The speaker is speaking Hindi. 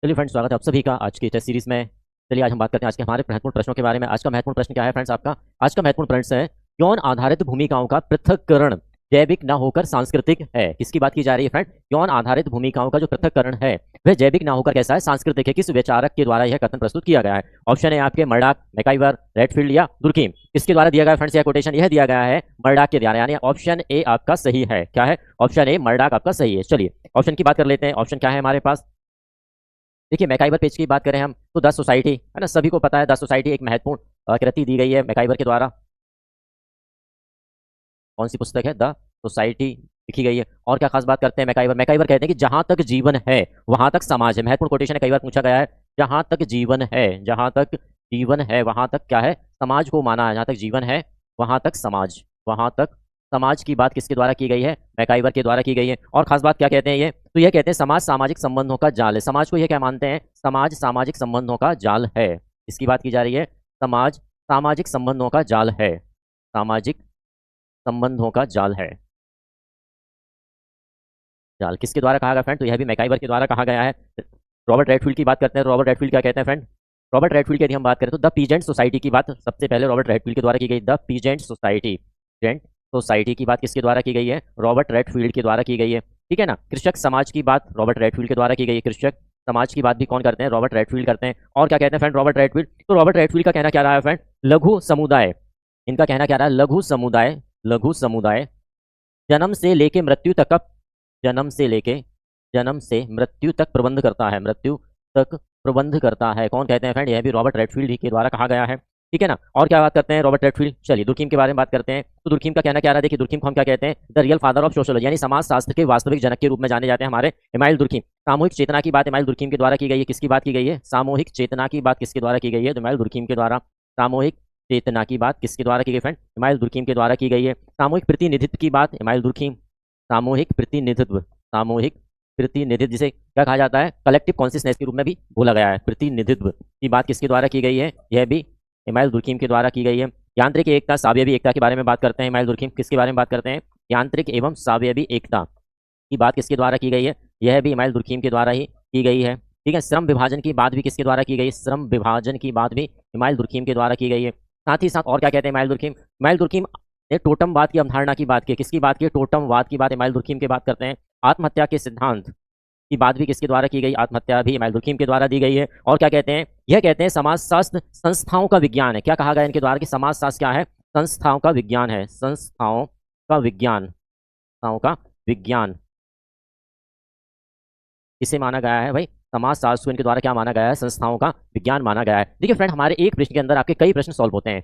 चलिए फ्रेंड्स, स्वागत है आप सभी का आज की टेस्ट सीरीज में। चलिए आज हम बात करते हैं आज के हमारे महत्वपूर्ण प्रश्नों के बारे में। आज का महत्वपूर्ण प्रश्न क्या है फ्रेंड्स? आपका आज का महत्वपूर्ण प्रश्न है, यौन आधारित भूमिकाओं का पृथक्करण जैविक न होकर सांस्कृतिक है। किसकी बात की जा रही है फ्रेंड? यौन आधारित भूमिकाओं का जो पृथक्करण है वह जैविक ना होकर कैसा है? सांस्कृतिक है। किस विचारक के द्वारा यह कथन प्रस्तुत किया गया है? ऑप्शन है आपके मर्डॉक, मैकाइवर, रेडफील्ड या दुर्कीम। किसके द्वारा दिया गया फ्रेंड्स? यह कोटेशन यह दिया गया है मर्डॉक के द्वारा, यानी ऑप्शन ए आपका सही है। क्या है? ऑप्शन ए मर्डॉक आपका सही है। चलिए ऑप्शन की बात कर लेते हैं। ऑप्शन क्या है हमारे पास? देखिए मैकाइवर पेज की बात करें हम तो द सोसाइटी है ना, सभी को पता है द सोसाइटी एक महत्वपूर्ण कृति दी गई है मैकाइवर के द्वारा। कौन सी पुस्तक है? द सोसाइटी लिखी गई है। और क्या खास बात करते हैं मैकाइवर? मैकाइवर कहते हैं कि जहां तक जीवन है वहां तक समाज है। महत्वपूर्ण कोटेशन है, कई बार पूछा गया है। जहां तक जीवन है, जहां तक जीवन है वहां तक क्या है? समाज को माना है। जहां तक जीवन है वहां तक समाज, वहां तक समाज की बात किसके द्वारा की गई है? मैकाइवर के द्वारा की गई है। और खास बात क्या कहते हैं ये? तो यह कहते हैं समाज सामाजिक संबंधों का जाल है। समाज को यह क्या मानते हैं? समाज सामाजिक संबंधों का जाल है। इसकी बात की जा रही है, समाज सामाजिक संबंधों का जाल है। सामाजिक संबंधों का जाल है। जाल किसके द्वारा कहा गया फ्रेंड? तो यह भी मैकाइवर के द्वारा कहा गया है। रॉबर्ट रेडफील्ड की बात करते हैं। रॉबर्ट रेडफील्ड क्या कहते हैं फ्रेंड? रॉबर्ट रेडफील्ड की यदि हम बात करें तो द पीजेंट सोसाइटी की बात सबसे पहले रॉबर्ट रेडफील्ड के द्वारा की गई। The peasant society, peasant society की बात किसके द्वारा की गई है? रॉबर्ट रेडफील्ड के द्वारा की गई है। ठीक है ना। कृषक समाज की बात रॉबर्ट रेडफील्ड के द्वारा की गई है। कृषक समाज की बात भी कौन करते हैं? रॉबर्ट रेडफील्ड करते हैं। और क्या कहते हैं फ्रेंड रॉबर्ट रेडफील्ड? तो रॉबर्ट रेडफील्ड का कहना क्या रहा है फ्रेंड? लघु समुदाय, इनका कहना क्या रहा है? लघु समुदाय, लघु समुदाय जन्म से लेके मृत्यु तक का, जन्म से लेके, जन्म से मृत्यु तक प्रबंध करता है। मृत्यु तक प्रबंध करता है। कौन कहते हैं फ्रेंड? यह भी रॉबर्ट रेडफील्ड ही के द्वारा कहा गया है। ठीक है ना। और क्या बात करते हैं रॉबर्ट रेडफील्ड? चलिए दुर्कीम के बारे में बात करते हैं। तो दुर्कीम का कहना क्या रहा है? देखिए दुर्कीम को हम क्या कहते हैं? The real father of sociology, यानी समाज शास्त्र के वास्तविक जनक के रूप में जाने जाते हैं हमारे इमाइल दुर्कीम। सामूहिक चेतना की बात इमाइल दुर्कीम के द्वारा की गई है। किसकी बात की गई है? सामूहिक चेतना की बात किसके द्वारा की गई है? तो इमाइल दुर्कीम के द्वारा। सामूहिक चेतना की बात किसके द्वारा की गई फ्रेंड? इमाइल दुर्कीम के द्वारा की गई है। सामूहिक प्रतिनिधित्व की बात इमाइल दुर्कीम। सामूहिक प्रतिनिधित्व, सामूहिक प्रतिनिधित्व जिसे क्या कहा जाता है? कलेक्टिव कॉन्शियसनेस के रूप में भी बोला गया है। प्रतिनिधित्व की बात किसके द्वारा की गई है? यह भी इमाइल दुर्कीम के द्वारा की गई है। यांत्रिक एकता सावयवी एकता के बारे में बात करते हैं इमाइल दुर्कीम। किसके बारे में बात करते हैं? यांत्रिक एवं सावयवी एकता की बात किसके द्वारा की गई है? यह भी इमाइल दुर्कीम के द्वारा ही की गई है। ठीक है। श्रम विभाजन की बात भी किसके द्वारा की गई? श्रम विभाजन की बात भी इमाइल दुर्कीम के द्वारा की गई है। साथ ही साथ और क्या कहते हैं इमाइल दुर्कीम? इमाइल दुर्कीम ने टोटमवाद की अवधारणा की बात की। किसकी बात की? टोटमवाद की बात इमाइल दुर्कीम की बात करते हैं। आत्महत्या के सिद्धांत की बात भी किसके द्वारा की गई? आत्महत्या भी इमाइल दुर्कीम के द्वारा दी गई है। और क्या कहते हैं? यह कहते हैं समाजशास्त्र संस्थाओं का विज्ञान है। क्या कहा गया इनके द्वारा कि समाजशास्त्र क्या है? संस्थाओं का विज्ञान है। संस्थाओं का विज्ञान, संस्थाओं का विज्ञान किसे माना गया है भाई? समाजशास्त्र को इनके द्वारा क्या माना गया है? संस्थाओं का विज्ञान माना गया है। देखिए फ्रेंड, हमारे एक प्रश्न के अंदर आपके कई प्रश्न सॉल्व होते हैं।